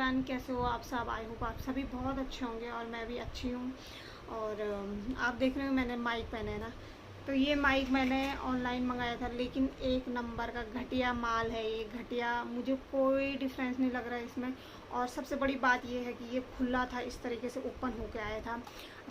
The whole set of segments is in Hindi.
एवरीवन, कैसे हो आप सब? आई होप आप सभी बहुत अच्छे होंगे और मैं भी अच्छी हूँ। और आप देख रहे हो मैंने माइक पहना है ना, तो ये माइक मैंने ऑनलाइन मंगाया था, लेकिन एक नंबर का घटिया माल है ये, घटिया। मुझे कोई डिफरेंस नहीं लग रहा है इसमें। और सबसे बड़ी बात ये है कि ये खुला था, इस तरीके से ओपन होके आया था।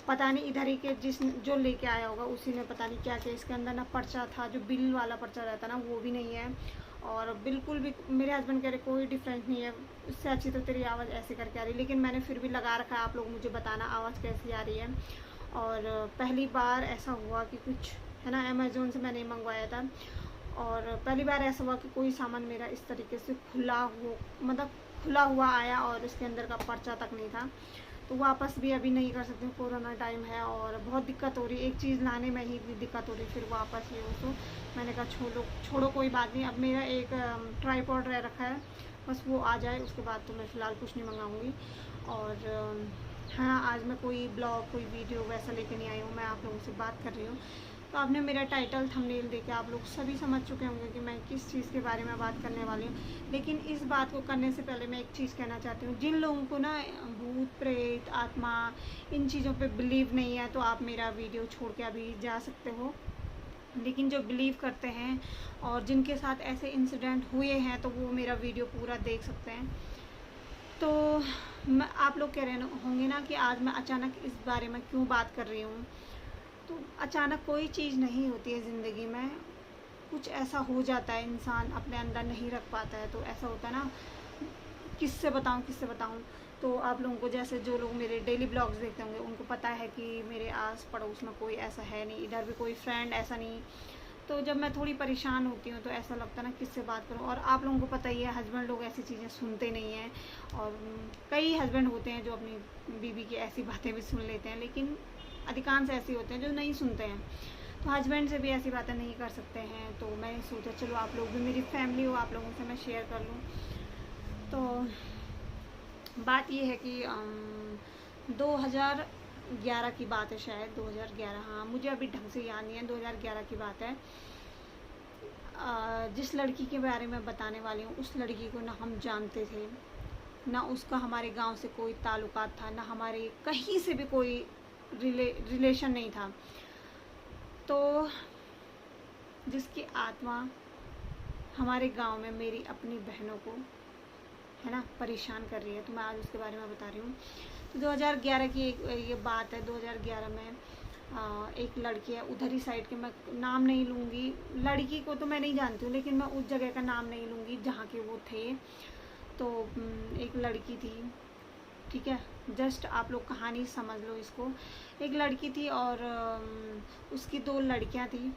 पता नहीं इधर ही के जो लेके आया होगा उसी ने पता नहीं क्या क्या इसके अंदर ना पर्चा था, जो बिल वाला पर्चा रहता ना वो भी नहीं है। और बिल्कुल भी मेरे हस्बैंड कह रहे कोई डिफरेंस नहीं है, उससे अच्छी तो तेरी आवाज़ ऐसे करके आ रही, लेकिन मैंने फिर भी लगा रखा है। आप लोग मुझे बताना आवाज़ कैसी आ रही है। और पहली बार ऐसा हुआ कि कुछ है ना, अमेज़ोन से मैंने मंगवाया था, और पहली बार ऐसा हुआ कि कोई सामान मेरा इस तरीके से मतलब खुला हुआ आया और इसके अंदर का पर्चा तक नहीं था। तो वापस भी अभी नहीं कर सकती, कोरोना टाइम है और बहुत दिक्कत हो रही है, एक चीज़ लाने में ही दिक्कत हो रही है, फिर वापस ये हो। तो मैंने कहा छोड़ो कोई बात नहीं। अब मेरा एक ट्राईपॉड रह रखा है, बस वो आ जाए उसके बाद तो मैं फ़िलहाल कुछ नहीं मंगाऊंगी। और हाँ, आज मैं कोई ब्लॉग कोई वीडियो वैसा लेके नहीं आई हूँ, मैं आप लोगों से बात कर रही हूँ। तो आपने मेरा टाइटल थंबनेल देख के आप लोग सभी समझ चुके होंगे कि मैं किस चीज़ के बारे में बात करने वाली हूँ। लेकिन इस बात को करने से पहले मैं एक चीज़ कहना चाहती हूँ, जिन लोगों को ना भूत प्रेत आत्मा इन चीज़ों पे बिलीव नहीं है, तो आप मेरा वीडियो छोड़ के अभी जा सकते हो। लेकिन जो बिलीव करते हैं और जिनके साथ ऐसे इंसिडेंट हुए हैं, तो वो मेरा वीडियो पूरा देख सकते हैं। तो आप लोग कह रहे होंगे ना कि आज मैं अचानक इस बारे में क्यों बात कर रही हूँ। तो अचानक कोई चीज़ नहीं होती है ज़िंदगी में, कुछ ऐसा हो जाता है इंसान अपने अंदर नहीं रख पाता है, तो ऐसा होता है ना। किससे बताऊँ। तो आप लोगों को, जैसे जो लोग मेरे डेली ब्लॉग्स देखते होंगे उनको पता है कि मेरे आस पड़ोस में कोई ऐसा है नहीं, इधर भी कोई फ्रेंड ऐसा नहीं। तो जब मैं थोड़ी परेशान होती हूँ तो ऐसा लगता है ना किससे बात करूँ। और आप लोगों को पता ही है, हस्बैंड लोग ऐसी चीज़ें सुनते नहीं हैं। और कई हस्बैंड होते हैं जो अपनी बीवी की ऐसी बातें भी सुन लेते हैं, लेकिन अधिकांश ऐसे होते हैं जो नहीं सुनते हैं। तो हस्बैंड से भी ऐसी बातें नहीं कर सकते हैं, तो मैंने सोचा चलो आप लोग भी मेरी फैमिली हो, आप लोगों से मैं शेयर कर लूँ। तो बात ये है कि 2011 की बात है, शायद 2011, हाँ मुझे अभी ढंग से याद नहीं है, 2011 की बात है। जिस लड़की के बारे में बताने वाली हूँ, उस लड़की को ना हम जानते थे, ना उसका हमारे गांव से कोई ताल्लुकात था, ना हमारे कहीं से भी कोई रिलेशन नहीं था। तो जिसकी आत्मा हमारे गांव में मेरी अपनी बहनों को है ना परेशान कर रही है, तो मैं आज उसके बारे में बता रही हूँ। तो 2011 की ये बात है। 2011 में एक लड़की है उधर ही साइड के, मैं नाम नहीं लूँगी, लड़की को तो मैं नहीं जानती हूँ, लेकिन मैं उस जगह का नाम नहीं लूँगी जहाँ के वो थे। तो एक लड़की थी, ठीक है, जस्ट आप लोग कहानी समझ लो इसको। एक लड़की थी और उसकी 2 लड़कियाँ थी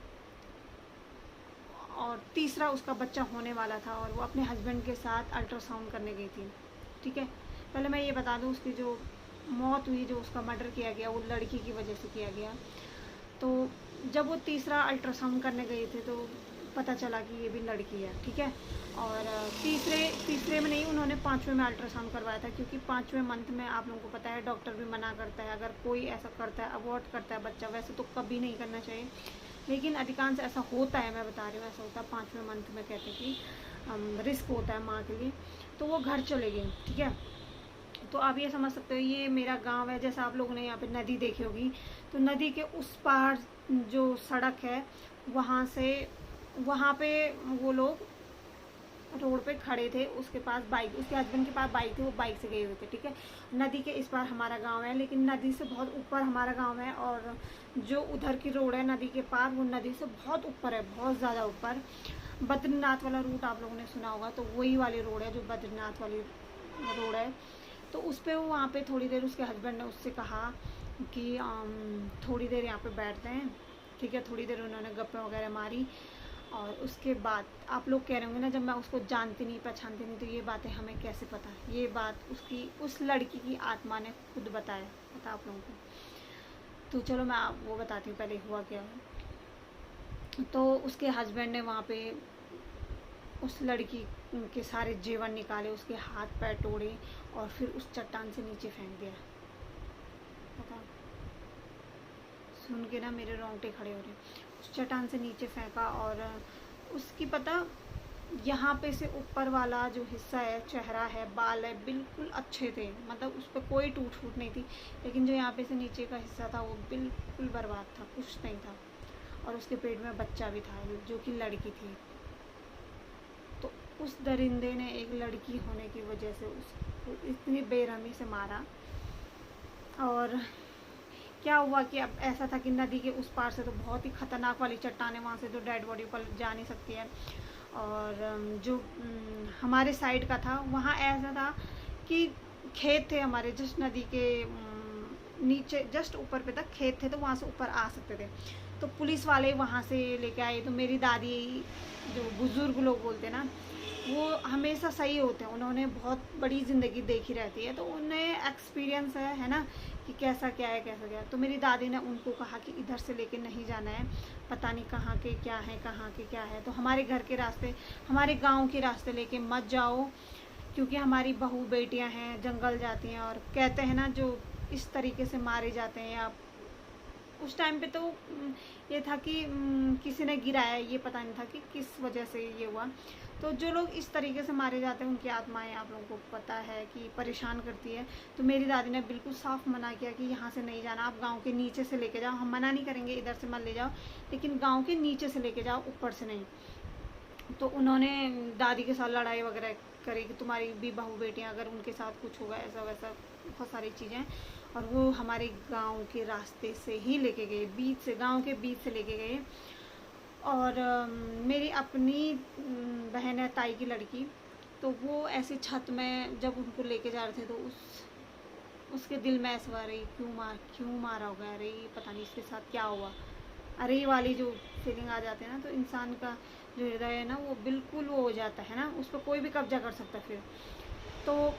और तीसरा उसका बच्चा होने वाला था, और वो अपने हस्बैंड के साथ अल्ट्रासाउंड करने गई थी, ठीक है। पहले मैं ये बता दूँ, उसकी जो मौत हुई, जो उसका मर्डर किया गया, वो लड़की की वजह से किया गया। तो जब वो तीसरा अल्ट्रासाउंड करने गए थे तो पता चला कि ये भी लड़की है, ठीक है। और तीसरे में नहीं, उन्होंने 5वें में अल्ट्रासाउंड करवाया था, क्योंकि 5वें मंथ में आप लोगों को पता है डॉक्टर भी मना करता है, अगर कोई ऐसा करता है, अबॉर्ट करता है बच्चा, वैसे तो कभी नहीं करना चाहिए, लेकिन अधिकांश ऐसा होता है, मैं बता रही हूँ ऐसा होता है। 5वें मंथ में कहते हैं कि रिस्क होता है माँ के लिए। तो वो घर चले गए, ठीक है। तो आप ये समझ सकते हो, ये मेरा गांव है, जैसा आप लोगों ने यहाँ पे नदी देखी होगी, तो नदी के उस पार जो सड़क है, वहाँ पे वो लोग रोड पे खड़े थे, उसके पास बाइक, उसके हस्बैंड के पास बाइक थी, वो बाइक से गए हुए थे, ठीक है। नदी के इस पार हमारा गांव है, लेकिन नदी से बहुत ऊपर हमारा गांव है, और जो उधर की रोड है नदी के पार, वो नदी से बहुत ऊपर है, बहुत ज़्यादा ऊपर। बद्रीनाथ वाला रूट आप लोगों ने सुना होगा, तो वही वाली रोड है जो बद्रीनाथ वाली रोड है। तो उस पर वो वहाँ पे थोड़ी देर, उसके हस्बैंड ने उससे कहा कि थोड़ी देर यहाँ पे बैठते हैं, ठीक है। थोड़ी देर उन्होंने गप्पे वगैरह मारी, और उसके बाद आप लोग कह रहे होंगे ना, जब मैं उसको जानती नहीं पहचानती नहीं तो ये बातें हमें कैसे पता। ये बात उस लड़की की आत्मा ने खुद बताया, पता आप लोगों को। तो चलो मैं वो बताती हूँ पहले हुआ क्या। तो उसके हस्बैंड ने वहाँ पे उस लड़की के सारे जेवर निकाले, उसके हाथ पैर तोड़े, और फिर उस चट्टान से नीचे फेंक दिया। पता, सुन के ना मेरे रोंगटे खड़े हो रहे। उस चट्टान से नीचे फेंका, और उसकी पता यहाँ पे से ऊपर वाला जो हिस्सा है, चेहरा है, बाल है, बिल्कुल अच्छे थे, मतलब उस पर कोई टूट फूट नहीं थी। लेकिन जो यहाँ पे से नीचे का हिस्सा था वो बिल्कुल बर्बाद था, कुछ नहीं था। और उसके पेट में बच्चा भी था जो कि लड़की थी। तो उस दरिंदे ने एक लड़की होने की वजह से उसको इतनी बेरहमी से मारा। और क्या हुआ कि अब ऐसा था कि नदी के उस पार से तो बहुत ही ख़तरनाक वाली चट्टानें, वहाँ से तो डेड बॉडी पर जा नहीं सकती है। और जो हमारे साइड का था वहाँ ऐसा था कि खेत थे हमारे, जस्ट नदी के नीचे जस्ट ऊपर पे तक खेत थे, तो वहाँ से ऊपर आ सकते थे। तो पुलिस वाले वहाँ से लेके आए। तो मेरी दादी, जो बुज़ुर्ग लोग बोलते ना, वो हमेशा सही होते हैं, उन्होंने बहुत बड़ी ज़िंदगी देखी रहती है, तो उन्हें एक्सपीरियंस है ना, कि कैसा क्या है कैसा क्या है। तो मेरी दादी ने उनको कहा कि इधर से लेके नहीं जाना है, पता नहीं कहाँ के क्या है, कहाँ के क्या है, तो हमारे घर के रास्ते, हमारे गांव के रास्ते लेके मत जाओ, क्योंकि हमारी बहू बेटियां हैं, जंगल जाती हैं। और कहते हैं ना, जो इस तरीके से मारे जाते हैं, या उस टाइम पे तो ये था कि किसी ने गिराया, ये पता नहीं था कि किस वजह से ये हुआ। तो जो लोग इस तरीके से मारे जाते हैं, उनकी आत्माएं आप लोगों को पता है कि परेशान करती है। तो मेरी दादी ने बिल्कुल साफ मना किया कि यहाँ से नहीं जाना, आप गांव के नीचे से लेके जाओ, हम मना नहीं करेंगे इधर से मत ले जाओ, लेकिन गांव के नीचे से लेके जाओ, ऊपर से नहीं। तो उन्होंने दादी के साथ लड़ाई वगैरह करी कि तुम्हारी भी बहू बेटियाँ, अगर उनके साथ कुछ होगा ऐसा वैसा, बहुत सारी चीज़ें। और वो हमारे गांव के रास्ते से ही लेके गए, बीच से, गांव के बीच से लेके गए। और मेरी अपनी बहन है, ताई की लड़की, तो वो ऐसे छत में जब उनको लेके जा रहे थे, तो उसके दिल में ऐसा आ रही, क्यों मारा होगा, अरे पता नहीं इसके साथ क्या हुआ, अरे ये वाली जो फीलिंग आ जाती है ना, तो इंसान का जो हृदय है ना, वो बिल्कुल वो हो जाता है ना, उस पर कोई भी कब्जा कर सकता है। तो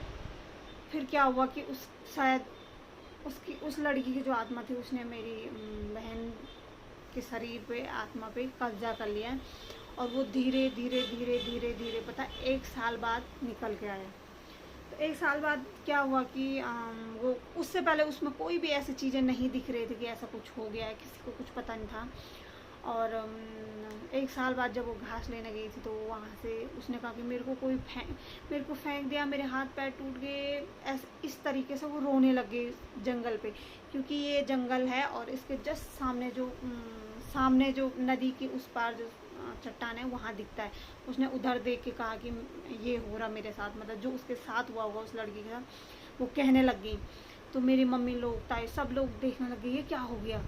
फिर क्या हुआ कि शायद उस लड़की की जो आत्मा थी, उसने मेरी बहन के शरीर पे, आत्मा पे कब्जा कर लिया। और वो धीरे धीरे धीरे धीरे धीरे पता 1 साल बाद निकल के आया। तो 1 साल बाद क्या हुआ कि वो, उससे पहले उसमें कोई भी ऐसी चीज़ें नहीं दिख रही थी कि ऐसा कुछ हो गया है, किसी को कुछ पता नहीं था। और 1 साल बाद जब वो घास लेने गई थी, तो वहाँ से उसने कहा कि मेरे को फेंक दिया, मेरे हाथ पैर टूट गए, ऐसे इस तरीके से वो रोने लग गई जंगल पे। क्योंकि ये जंगल है और इसके जस्ट सामने जो नदी की उस पार जो चट्टान है, वहाँ दिखता है। उसने उधर देख के कहा कि ये हो रहा मेरे साथ, मतलब जो उसके साथ हुआ होगा उस लड़की के साथ, वो कहने लग गई। तो मेरी मम्मी लोग, ताई, सब लोग देखने लग गए ये क्या हो गया।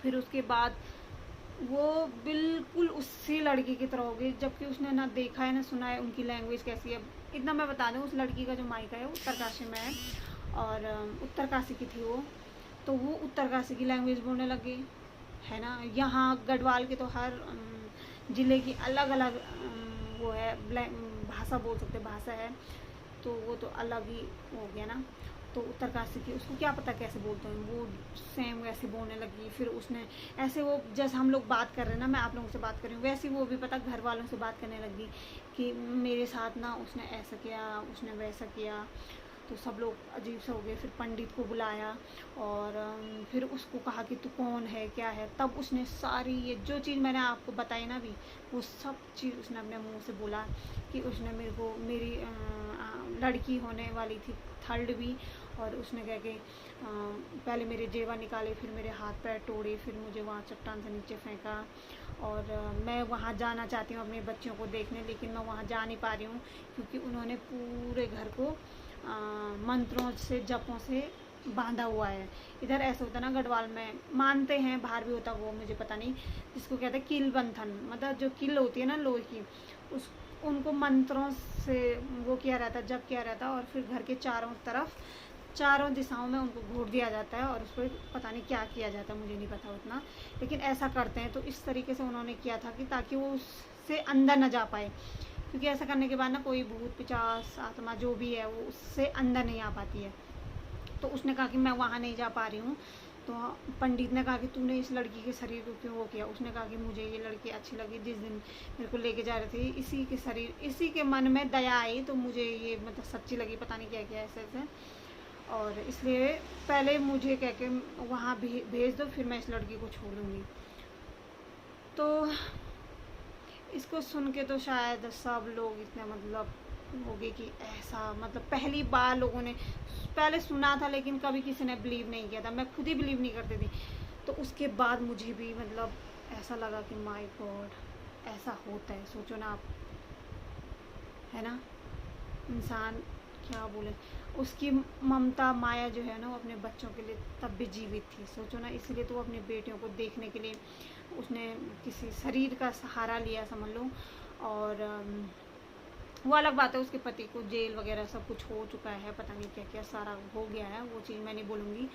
फिर उसके बाद वो बिल्कुल उसी लड़की की तरह हो गई, जबकि उसने ना देखा है ना सुना है उनकी लैंग्वेज कैसी है। इतना मैं बता दूँ, उस लड़की का जो मायका है उत्तरकाशी में है, और उत्तरकाशी की थी वो। तो वो उत्तरकाशी की लैंग्वेज बोलने लग गई, है ना। यहाँ गढ़वाल के तो हर ज़िले की अलग अलग वो है, भाषा बोल सकते, भाषा है, तो वो तो अलग ही हो गया ना। तो उत्तरकाशी की, उसको क्या पता कैसे बोलते हैं, वो सेम वैसे बोलने लगी। फिर उसने ऐसे, वो जैसे हम लोग बात कर रहे हैं ना, मैं आप लोगों से बात कर रही हूँ, वैसे वो भी पता घर वालों से बात करने लगी कि मेरे साथ ना उसने ऐसा किया, उसने वैसा किया। तो सब लोग अजीब से हो गए। फिर पंडित को बुलाया और फिर उसको कहा कि तू कौन है, क्या है। तब उसने सारी ये जो चीज़ मैंने आपको बताई ना, भी वो सब चीज़ उसने अपने मुंह से बोला कि उसने मेरी लड़की होने वाली थी, थर्ड भी। और उसने कह के पहले मेरे जेवर निकाले, फिर मेरे हाथ पैर तोड़े, फिर मुझे वहाँ चट्टान से नीचे फेंका। और मैं वहाँ जाना चाहती हूँ अपने बच्चों को देखने, लेकिन मैं वहाँ जा नहीं पा रही हूँ, क्योंकि उन्होंने पूरे घर को मंत्रों से, जपों से बांधा हुआ है। इधर ऐसा होता ना, गढ़वाल में मानते हैं, बाहर भी होता वो मुझे पता नहीं, जिसको कहते हैं किल बंधन, मतलब जो किल होती है ना लोहे की, उस उनको मंत्रों से वो किया रहता है, जप किया रहता है। और फिर घर के चारों दिशाओं में उनको घोट दिया जाता है, और उसको पता नहीं क्या किया जाता है, मुझे नहीं पता उतना, लेकिन ऐसा करते हैं। तो इस तरीके से उन्होंने किया था कि ताकि वो उससे अंदर न जा पाए, क्योंकि ऐसा करने के बाद ना कोई भूत पिचास आत्मा जो भी है वो उससे अंदर नहीं आ पाती है। तो उसने कहा कि मैं वहाँ नहीं जा पा रही हूँ। तो पंडित ने कहा कि तूने इस लड़की के शरीर को क्यों वो किया। उसने कहा कि मुझे ये लड़की अच्छी लगी, जिस दिन मेरे को लेके जा रहे थे, इसी के मन में दया आई, तो मुझे ये मतलब सच्ची लगी, पता नहीं क्या क्या ऐसे। और इसलिए पहले मुझे कह के वहाँ भेज दो, फिर मैं इस लड़की को छोड़ दूँगी। तो इसको सुन के तो शायद सब लोग इतने मतलब होगे कि ऐसा, मतलब पहली बार लोगों ने पहले सुना था लेकिन कभी किसी ने बिलीव नहीं किया था, मैं खुद ही बिलीव नहीं करती थी। तो उसके बाद मुझे भी मतलब ऐसा लगा कि माय गॉड ऐसा होता है। सोचो ना आप, है ना, इंसान क्या बोले, उसकी ममता माया जो है ना वो अपने बच्चों के लिए तब भी जीवित थी। सोचो ना, इसलिए तो वो अपनी बेटियों को देखने के लिए उसने किसी शरीर का सहारा लिया समझ लो। और वो अलग बात है, उसके पति को जेल वगैरह सब कुछ हो चुका है, पता नहीं क्या क्या सारा हो गया है, वो चीज़ मैं नहीं बोलूँगी।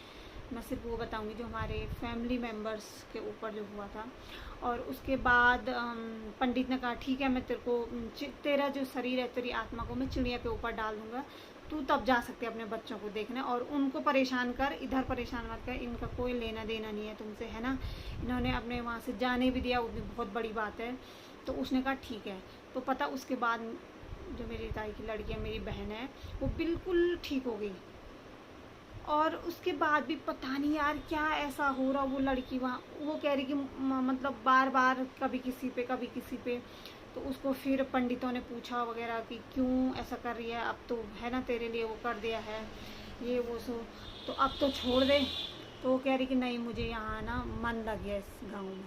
मैं सिर्फ वो बताऊंगी जो हमारे फैमिली मेम्बर्स के ऊपर जो हुआ था। और उसके बाद पंडित ने कहा ठीक है, मैं तेरे को तेरा जो शरीर है, तेरी आत्मा को मैं चिड़िया के ऊपर डाल दूंगा, तू तब जा सकते अपने बच्चों को देखने, और उनको परेशान कर, इधर परेशान मत कर, इनका कोई लेना देना नहीं है तुमसे, है ना। इन्होंने अपने वहाँ से जाने भी दिया, वो भी बहुत बड़ी बात है। तो उसने कहा ठीक है। तो पता उसके बाद जो मेरी ताई की लड़की है, मेरी बहन है, वो बिल्कुल ठीक हो गई। और उसके बाद भी पता नहीं यार क्या ऐसा हो रहा, वो लड़की वहाँ वो कह रही कि मतलब बार बार कभी किसी पे कभी किसी पे। तो उसको फिर पंडितों ने पूछा वगैरह कि क्यों ऐसा कर रही है, अब तो है ना तेरे लिए वो कर दिया है ये वो सो, तो अब तो छोड़ दे। तो वो कह रही कि नहीं, मुझे यहाँ ना मन लग गया इस गाँव में।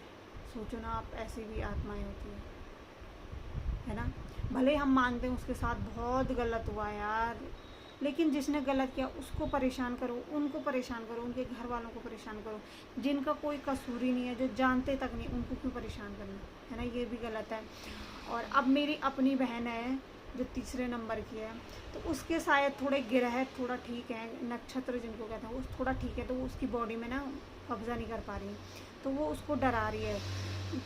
सोचो ना आप, ऐसी भी आत्माएं होती है ना। भले हम मानते हैं उसके साथ बहुत गलत हुआ यार, लेकिन जिसने गलत किया उसको परेशान करो, उनको परेशान करो, उनके घर वालों को परेशान करो, जिनका कोई कसूर ही नहीं है, जो जानते तक नहीं, उनको क्यों परेशान करना, है ना, ये भी गलत है। और अब मेरी अपनी बहन है जो तीसरे नंबर की है, तो उसके शायद थोड़े ग्रह थोड़ा ठीक है, नक्षत्र जिनको कहते हैं वो थोड़ा ठीक है, तो वो उसकी बॉडी में ना कब्जा नहीं कर पा रही, तो वो उसको डरा रही है।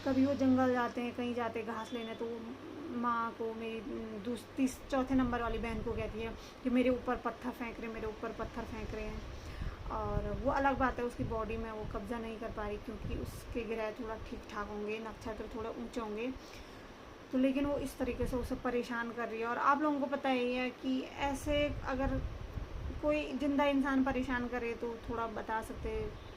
कभी वो जंगल जाते हैं, कहीं जाते घास लेने, तो माँ को, मेरी चौथे नंबर वाली बहन को कहती है कि मेरे ऊपर पत्थर फेंक रहे, मेरे ऊपर पत्थर फेंक रहे हैं। और वो अलग बात है, उसकी बॉडी में वो कब्जा नहीं कर पा रही क्योंकि उसके ग्रह थोड़ा ठीक ठाक होंगे, नक्षत्र थोड़े ऊंचे होंगे, तो लेकिन वो इस तरीके से उसे परेशान कर रही है। और आप लोगों को पता ही है कि ऐसे अगर कोई जिंदा इंसान परेशान करे तो थोड़ा बता सकते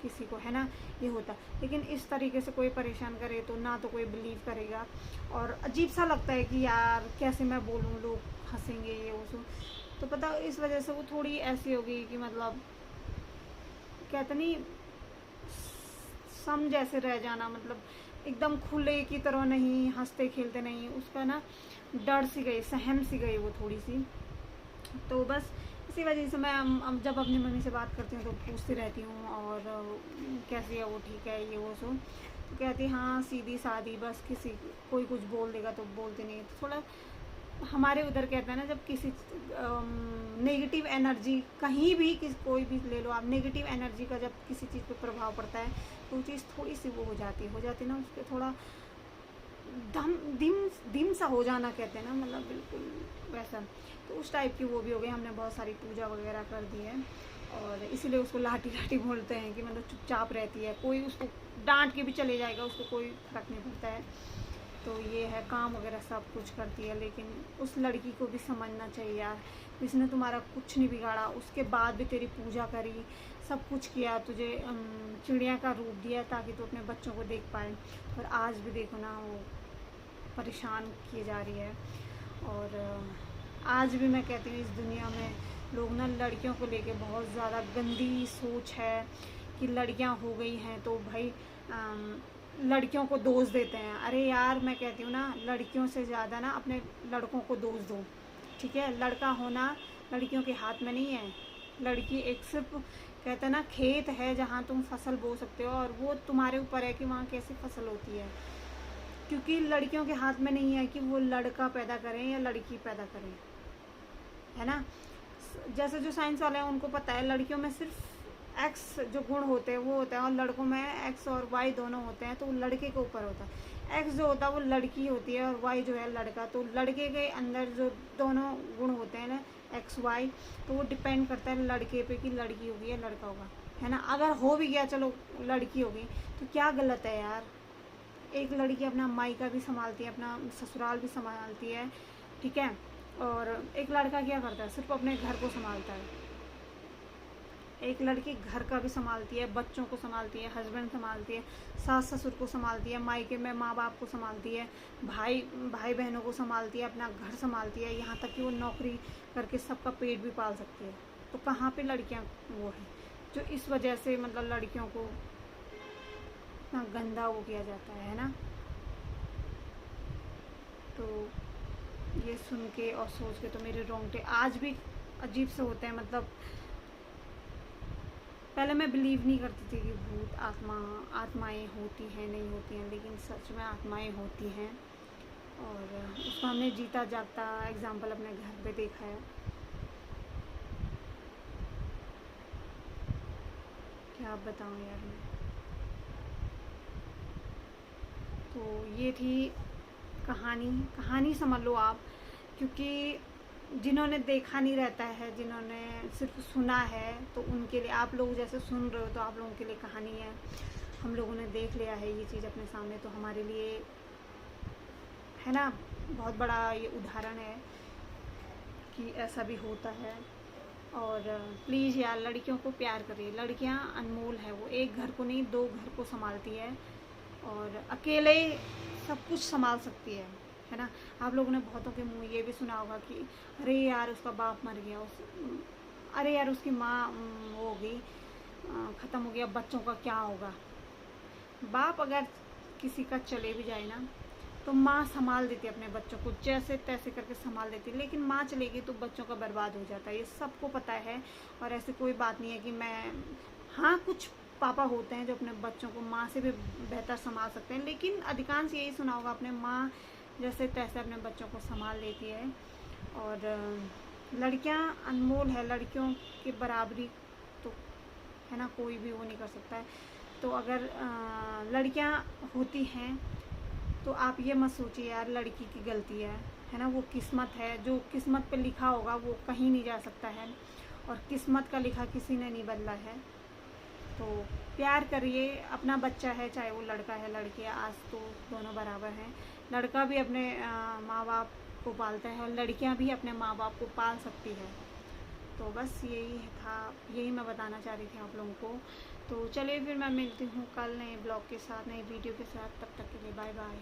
किसी को, है ना, ये होता। लेकिन इस तरीके से कोई परेशान करे तो ना तो कोई बिलीव करेगा, और अजीब सा लगता है कि यार कैसे मैं बोलूँ, लोग हंसेंगे ये वो। तो पता इस वजह से वो थोड़ी ऐसी हो गई कि मतलब कहते नहीं, सम जैसे रह जाना, मतलब एकदम खुले की तरह नहीं, हंसते खेलते नहीं, उसका ना डर सी गई, सहम सी गई वो थोड़ी सी। तो बस इसी वजह से मैं जब अपनी मम्मी से बात करती हूँ तो पूछती रहती हूँ, और कैसी है वो, ठीक है ये वो सो। तो कहती हाँ सीधी सादी, बस किसी कोई कुछ बोल देगा तो बोलते नहीं। तो थोड़ा हमारे उधर कहते हैं ना, जब किसी नेगेटिव एनर्जी कहीं भी कोई भी ले लो आप, नेगेटिव एनर्जी का जब किसी चीज़ पे प्रभाव पड़ता है तो वो चीज़ थोड़ी सी वो हो जाती है ना, उस पर थोड़ा दिम सा हो जाना कहते हैं ना, मतलब बिल्कुल वैसा। तो उस टाइप की वो भी हो गई। हमने बहुत सारी पूजा वगैरह कर दी है, और इसीलिए उसको लाठी लाठी बोलते हैं कि मतलब चुपचाप रहती है, कोई उसको डांट के भी चले जाएगा, उसको कोई फर्क नहीं पड़ता है। तो ये है, काम वगैरह सब कुछ करती है। लेकिन उस लड़की को भी समझना चाहिए यार, जिसने तुम्हारा कुछ नहीं बिगाड़ा, उसके बाद भी तेरी पूजा करी, सब कुछ किया, तुझे चिड़िया का रूप दिया ताकि तू अपने बच्चों को देख पाए, और आज भी देखो ना वो परेशान की जा रही है। और आज भी मैं कहती हूँ इस दुनिया में लोग ना लड़कियों को लेके बहुत ज़्यादा गंदी सोच है कि लड़कियां हो गई हैं तो भाई लड़कियों को दोष देते हैं। अरे यार मैं कहती हूँ ना, लड़कियों से ज़्यादा ना अपने लड़कों को दोष दो, ठीक है। लड़का होना लड़कियों के हाथ में नहीं है। लड़की एक सिर्फ कहते हैं ना खेत है जहाँ तुम फसल बो सकते हो, और वो तुम्हारे ऊपर है कि वहाँ कैसी फसल होती है, क्योंकि लड़कियों के हाथ में नहीं है कि वो लड़का पैदा करें या लड़की पैदा करें, है ना। जैसे जो साइंस वाले हैं उनको पता है लड़कियों में सिर्फ एक्स जो गुण होते हैं वो होता है, और लड़कों में एक्स और वाई दोनों होते हैं, तो वो लड़के के ऊपर होता है। एक्स जो होता है वो लड़की होती है, और वाई जो है लड़का। तो लड़के के अंदर जो दोनों गुण होते हैं ना, एक्स वाई, तो वो डिपेंड करता है लड़के पे कि लड़की होगी या लड़का होगा, है ना। अगर हो भी गया चलो लड़की होगी तो क्या गलत है यार। एक लड़की अपना मायका भी संभालती है, अपना ससुराल भी संभालती है, ठीक है। और एक लड़का क्या करता है, सिर्फ अपने घर को संभालता है। एक लड़की घर का भी संभालती है, बच्चों को संभालती है, हस्बैंड संभालती है, सास ससुर को संभालती है, मायके में माँ बाप को संभालती है, भाई भाई बहनों को संभालती है, अपना घर संभालती है, यहाँ तक कि वो नौकरी करके सबका पेट भी पाल सकती है। तो कहाँ पे लड़कियाँ वो है जो इस वजह से मतलब लड़कियों को इतना गंदा वो किया जाता है ना। तो ये सुन के और सोच के तो मेरे रोंगटे आज भी अजीब से होते हैं। मतलब पहले मैं बिलीव नहीं करती थी कि भूत आत्माएं होती हैं, नहीं होती हैं, लेकिन सच में आत्माएं होती हैं और उसको हमने जीता जागता एग्जाम्पल अपने घर पे देखा है। क्या बताऊँ यार मैं। तो ये थी कहानी समझ लो आप, क्योंकि जिन्होंने देखा नहीं रहता है, जिन्होंने सिर्फ सुना है, तो उनके लिए, आप लोग जैसे सुन रहे हो तो आप लोगों के लिए कहानी है। हम लोगों ने देख लिया है ये चीज़ अपने सामने, तो हमारे लिए है ना बहुत बड़ा ये उदाहरण है कि ऐसा भी होता है। और प्लीज़ यार लड़कियों को प्यार करिए, लड़कियां अनमोल है, वो एक घर को नहीं 2 घर को संभालती है और अकेले सब कुछ संभाल सकती है ना। आप लोगों ने बहुतों के मुँह ये भी सुना होगा कि अरे यार उसका बाप मर गया, अरे यार उसकी माँ वो हो गई, ख़त्म हो गया, बच्चों का क्या होगा। बाप अगर किसी का चले भी जाए ना तो माँ संभाल देती है अपने बच्चों को, जैसे तैसे करके संभाल देती है, लेकिन माँ चलेगी तो बच्चों का बर्बाद हो जाता है, ये सबको पता है। और ऐसी कोई बात नहीं है कि मैं, हाँ कुछ पापा होते हैं जो अपने बच्चों को माँ से भी बेहतर संभाल सकते हैं, लेकिन अधिकांश यही सुना होगा अपने माँ जैसे तैसे अपने बच्चों को संभाल लेती है। और लड़कियाँ अनमोल है, लड़कियों की बराबरी तो है ना कोई भी वो नहीं कर सकता है। तो अगर लड़कियाँ होती हैं तो आप ये मत सोचिए यार लड़की की गलती है ना, वो किस्मत है, जो किस्मत पे लिखा होगा वो कहीं नहीं जा सकता है, और किस्मत का लिखा किसी ने नहीं बदला है। तो प्यार करिए, अपना बच्चा है चाहे वो लड़का है लड़की है, आज तो दोनों बराबर हैं। लड़का भी अपने माँ बाप को पालता है और लड़कियाँ भी अपने माँ बाप को पाल सकती है। तो बस यही था, यही मैं बताना चाह रही थी आप लोगों को। तो चलिए फिर मैं मिलती हूँ कल नए ब्लॉग के साथ, नए वीडियो के साथ, तब तक के लिए बाय बाय।